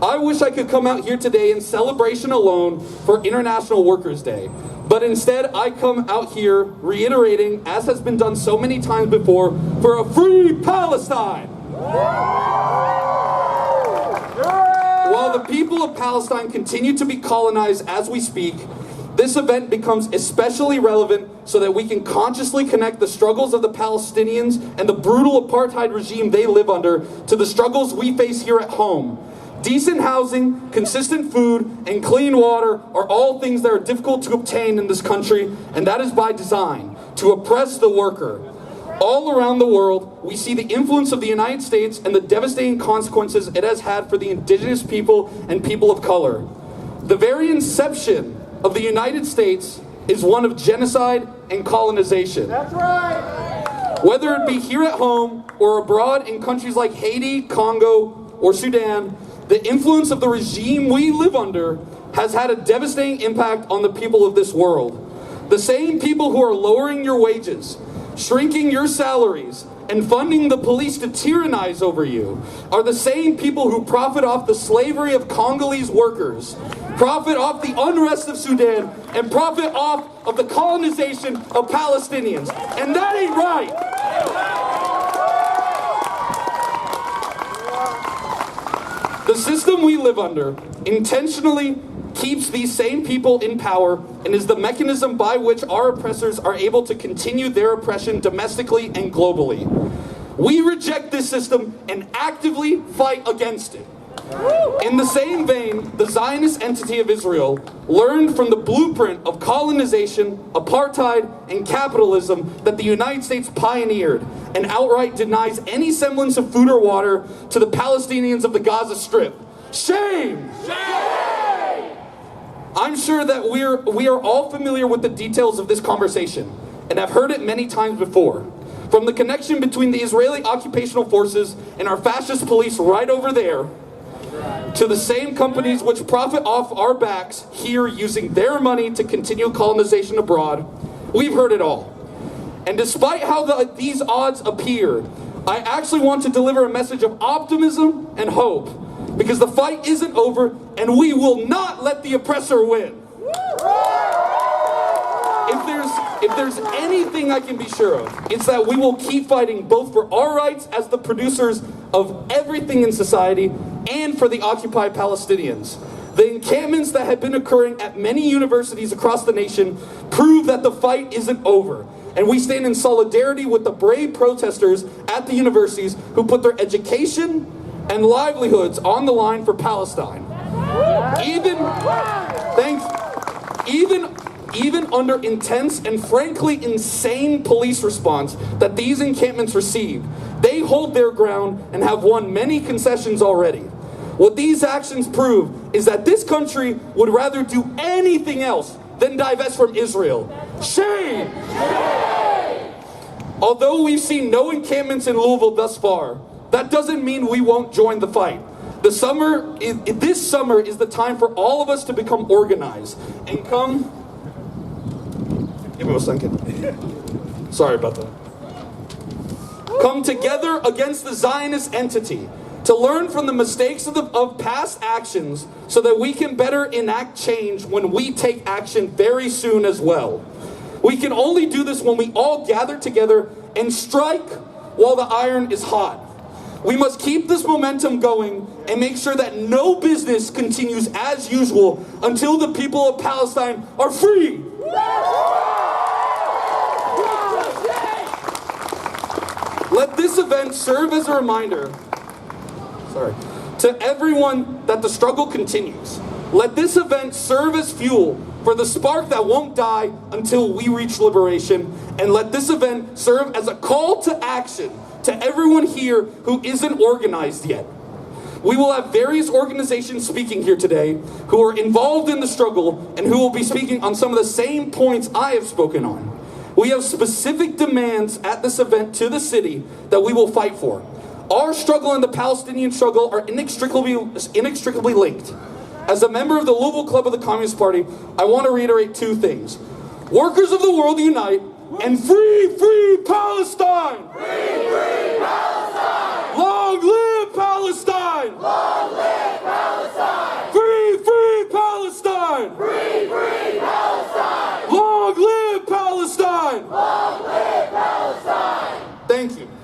I wish I could come out here today in celebration alone for International Workers' Day. But instead, I come out here reiterating, as has been done so many times before, for a free Palestine! While the people of Palestine continue to be colonized as we speak, this event becomes especially relevant so that we can consciously connect the struggles of the Palestinians and the brutal apartheid regime they live under to the struggles we face here at home. Decent housing, consistent food, and clean water are all things that are difficult to obtain in this country, and that is by design, to oppress the worker. All around the world, we see the influence of the United States and the devastating consequences it has had for the indigenous people and people of color. The very inception of the United States is one of genocide and colonization. That's right! Whether it be here at home or abroad in countries like Haiti, Congo, or Sudan, the influence of the regime we live under has had a devastating impact on the people of this world. The same people who are lowering your wages, shrinking your salaries, and funding the police to tyrannize over you are the same people who profit off the slavery of Congolese workers, profit off the unrest of Sudan, and profit off of the colonization of Palestinians. And that ain't right! The system we live under intentionally keeps these same people in power and is the mechanism by which our oppressors are able to continue their oppression domestically and globally. We reject this system and actively fight against it. In the same vein, the Zionist entity of Israel learned from the blueprint of colonization, apartheid, and capitalism that the United States pioneered and outright denies any semblance of food or water to the Palestinians of the Gaza Strip. Shame! Shame! I'm sure that we are all familiar with the details of this conversation and have heard it many times before. From the connection between the Israeli occupational forces and our fascist police right over there, to the same companies which profit off our backs here using their money to continue colonization abroad, we've heard it all. And despite how these odds appear, I actually want to deliver a message of optimism and hope, because the fight isn't over and we will not let the oppressor win. If there's anything I can be sure of, it's that we will keep fighting both for our rights as the producers of everything in society and for the occupied Palestinians. The encampments that have been occurring at many universities across the nation prove that the fight isn't over. And we stand in solidarity with the brave protesters at the universities who put their education and livelihoods on the line for Palestine. Even under intense and frankly insane police response that these encampments receive, they hold their ground and have won many concessions already. What these actions prove is that this country would rather do anything else than divest from Israel. Shame! Shame! Although we've seen no encampments in Louisville thus far, that doesn't mean we won't join the fight. This summer is the time for all of us to become organized and come... Give me a second. Sorry about that. Come together against the Zionist entity to learn from the mistakes of past actions so that we can better enact change when we take action very soon as well. We can only do this when we all gather together and strike while the iron is hot. We must keep this momentum going and make sure that no business continues as usual until the people of Palestine are free. Let this event serve as a reminder, to everyone that the struggle continues. Let this event serve as fuel for the spark that won't die until we reach liberation. And let this event serve as a call to action to everyone here who isn't organized yet. We will have various organizations speaking here today who are involved in the struggle and who will be speaking on some of the same points I have spoken on. We have specific demands at this event to the city that we will fight for. Our struggle and the Palestinian struggle are inextricably linked. As a member of the Louisville Club of the Communist Party, I want to reiterate two things. Workers of the world unite, and free, free Palestine! Free, free Palestine! Long live Palestine! Long live Palestine! Palestine! Free, free Palestine! Long live Palestine! Long live Palestine! Thank you.